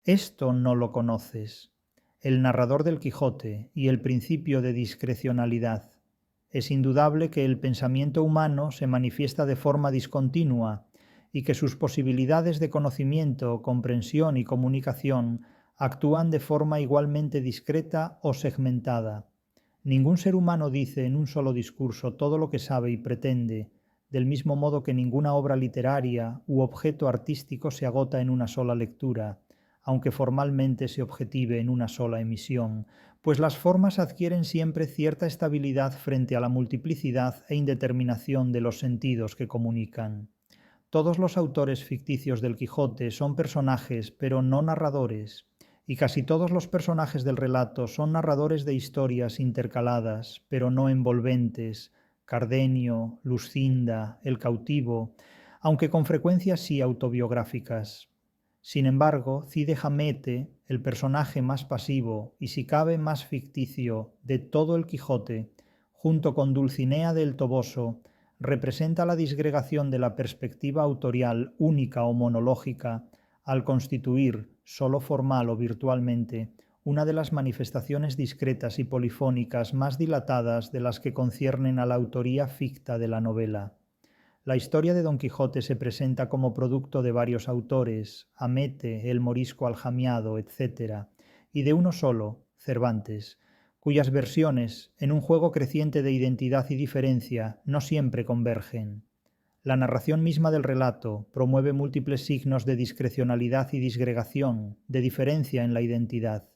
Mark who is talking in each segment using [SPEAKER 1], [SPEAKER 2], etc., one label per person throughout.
[SPEAKER 1] Esto no lo conoces. El narrador del Quijote y el principio de discrecionalidad. Es indudable que el pensamiento humano se manifiesta de forma discontinua y que sus posibilidades de conocimiento, comprensión y comunicación actúan de forma igualmente discreta o segmentada. Ningún ser humano dice en un solo discurso todo lo que sabe y pretende, del mismo modo que ninguna obra literaria u objeto artístico se agota en una sola lectura, aunque formalmente se objetive en una sola emisión, pues las formas adquieren siempre cierta estabilidad frente a la multiplicidad e indeterminación de los sentidos que comunican. Todos los autores ficticios del Quijote son personajes, pero no narradores, y casi todos los personajes del relato son narradores de historias intercaladas, pero no envolventes: Cardenio, Luscinda, el cautivo, aunque con frecuencia sí autobiográficas. Sin embargo, Cide Hamete, el personaje más pasivo y si cabe más ficticio de todo el Quijote, junto con Dulcinea del Toboso, representa la disgregación de la perspectiva autorial única o monológica al constituir, sólo formal o virtualmente, una de las manifestaciones discretas y polifónicas más dilatadas de las que conciernen a la autoría ficta de la novela. La historia de Don Quijote se presenta como producto de varios autores: Hamete, el Morisco aljamiado, etc., y de uno solo, Cervantes, cuyas versiones, en un juego creciente de identidad y diferencia, no siempre convergen. La narración misma del relato promueve múltiples signos de discrecionalidad y disgregación, de diferencia en la identidad.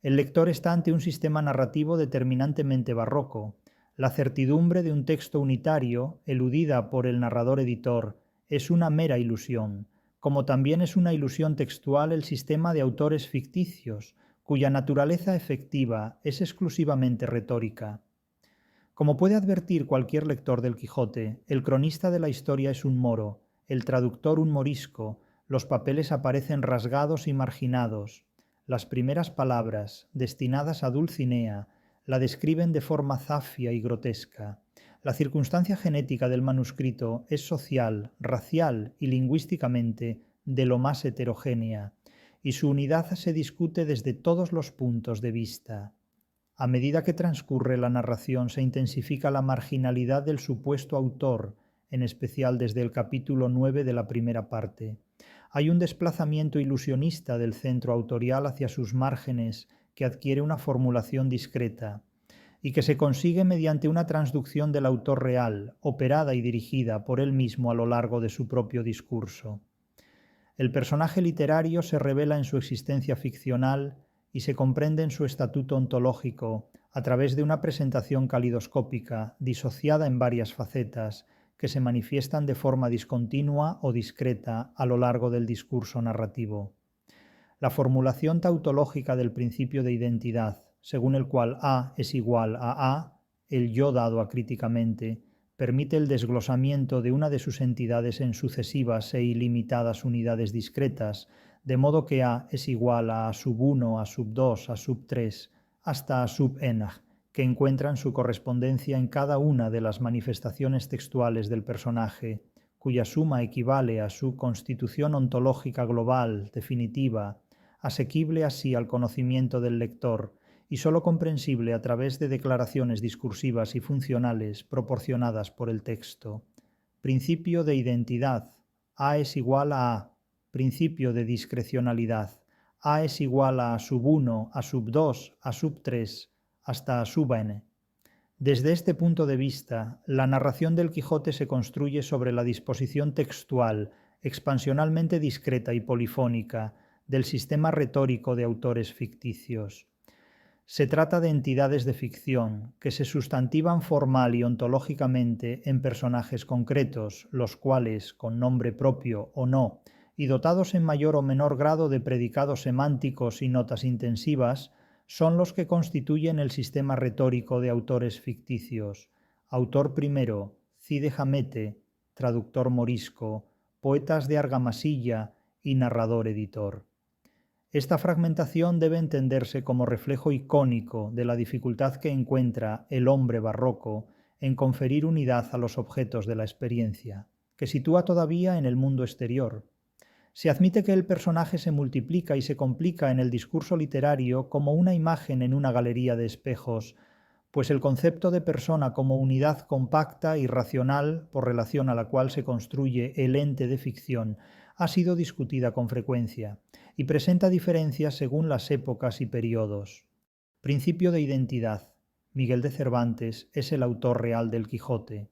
[SPEAKER 1] El lector está ante un sistema narrativo determinantemente barroco. La certidumbre de un texto unitario, eludida por el narrador editor, es una mera ilusión, como también es una ilusión textual el sistema de autores ficticios, cuya naturaleza efectiva es exclusivamente retórica. Como puede advertir cualquier lector del Quijote, el cronista de la historia es un moro, el traductor un morisco, los papeles aparecen rasgados y marginados. Las primeras palabras, destinadas a Dulcinea, la describen de forma zafia y grotesca. La circunstancia genética del manuscrito es social, racial y lingüísticamente de lo más heterogénea, y su unidad se discute desde todos los puntos de vista. A medida que transcurre la narración se intensifica la marginalidad del supuesto autor, en especial desde el capítulo 9 de la primera parte. Hay un desplazamiento ilusionista del centro autorial hacia sus márgenes que adquiere una formulación discreta y que se consigue mediante una transducción del autor real, operada y dirigida por él mismo a lo largo de su propio discurso. El personaje literario se revela en su existencia ficcional y se comprende en su estatuto ontológico a través de una presentación calidoscópica, disociada en varias facetas, que se manifiestan de forma discontinua o discreta a lo largo del discurso narrativo. La formulación tautológica del principio de identidad, según el cual A es igual a, el yo dado acríticamente, permite el desglosamiento de una de sus entidades en sucesivas e ilimitadas unidades discretas, de modo que A es igual a sub 1, a sub 2, a sub 3, hasta a sub n, que encuentran su correspondencia en cada una de las manifestaciones textuales del personaje, cuya suma equivale a su constitución ontológica global, definitiva, asequible así al conocimiento del lector y sólo comprensible a través de declaraciones discursivas y funcionales proporcionadas por el texto. Principio de identidad. A es igual a A. Principio de discrecionalidad. A es igual a sub 1, a sub 2, a sub 3, hasta a sub n. Desde este punto de vista, la narración del Quijote se construye sobre la disposición textual, expansionalmente discreta y polifónica, del sistema retórico de autores ficticios. Se trata de entidades de ficción que se sustantivan formal y ontológicamente en personajes concretos, los cuales, con nombre propio o no, y dotados en mayor o menor grado de predicados semánticos y notas intensivas, son los que constituyen el sistema retórico de autores ficticios. Autor primero, Cide Hamete, traductor morisco, poetas de Argamasilla y narrador editor. Esta fragmentación debe entenderse como reflejo icónico de la dificultad que encuentra el hombre barroco en conferir unidad a los objetos de la experiencia, que sitúa todavía en el mundo exterior. Se admite que el personaje se multiplica y se complica en el discurso literario como una imagen en una galería de espejos, pues el concepto de persona como unidad compacta y racional por relación a la cual se construye el ente de ficción ha sido discutida con frecuencia y presenta diferencias según las épocas y periodos. Principio de identidad. Miguel de Cervantes es el autor real del Quijote.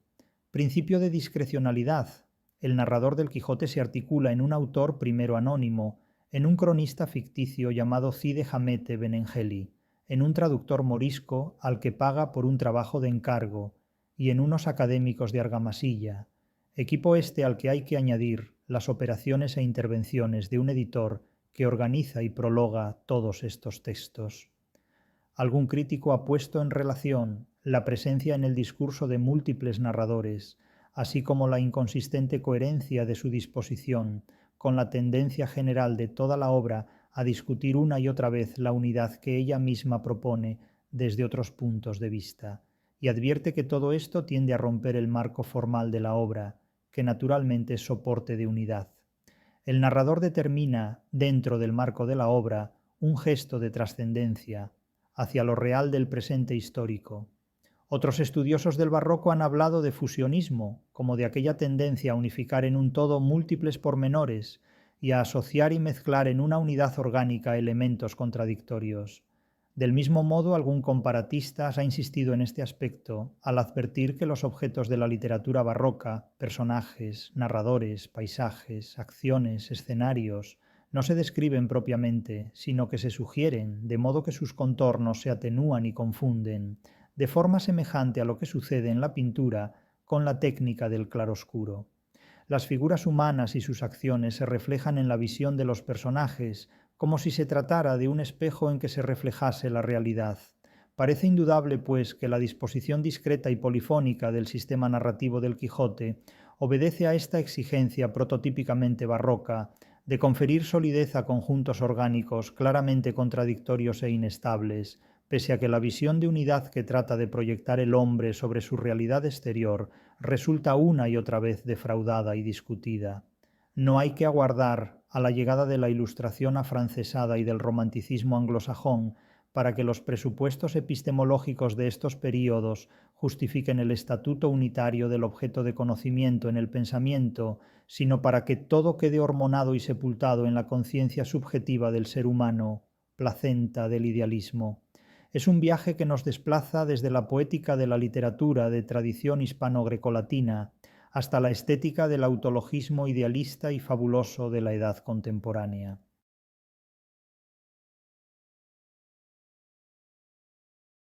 [SPEAKER 1] Principio de discrecionalidad. El narrador del Quijote se articula en un autor primero anónimo, en un cronista ficticio llamado Cide Hamete Benengeli, en un traductor morisco al que paga por un trabajo de encargo, y en unos académicos de Argamasilla, equipo este al que hay que añadir las operaciones e intervenciones de un editor que organiza y prologa todos estos textos. Algún crítico ha puesto en relación la presencia en el discurso de múltiples narradores, así como la inconsistente coherencia de su disposición, con la tendencia general de toda la obra a discutir una y otra vez la unidad que ella misma propone desde otros puntos de vista, y advierte que todo esto tiende a romper el marco formal de la obra, que naturalmente es soporte de unidad. El narrador determina, dentro del marco de la obra, un gesto de trascendencia hacia lo real del presente histórico. Otros estudiosos del barroco han hablado de fusionismo, como de aquella tendencia a unificar en un todo múltiples pormenores y a asociar y mezclar en una unidad orgánica elementos contradictorios. Del mismo modo, algún comparatista ha insistido en este aspecto al advertir que los objetos de la literatura barroca, personajes, narradores, paisajes, acciones, escenarios, no se describen propiamente, sino que se sugieren, de modo que sus contornos se atenúan y confunden, de forma semejante a lo que sucede en la pintura con la técnica del claroscuro. Las figuras humanas y sus acciones se reflejan en la visión de los personajes, como si se tratara de un espejo en que se reflejase la realidad. Parece indudable, pues, que la disposición discreta y polifónica del sistema narrativo del Quijote obedece a esta exigencia prototípicamente barroca de conferir solidez a conjuntos orgánicos claramente contradictorios e inestables, pese a que la visión de unidad que trata de proyectar el hombre sobre su realidad exterior resulta una y otra vez defraudada y discutida. No hay que aguardar a la llegada de la Ilustración afrancesada y del romanticismo anglosajón para que los presupuestos epistemológicos de estos períodos justifiquen el estatuto unitario del objeto de conocimiento en el pensamiento, sino para que todo quede hormonado y sepultado en la conciencia subjetiva del ser humano, placenta del idealismo. Es un viaje que nos desplaza desde la poética de la literatura de tradición hispano-grecolatina hasta la estética del autologismo idealista y fabuloso de la edad contemporánea.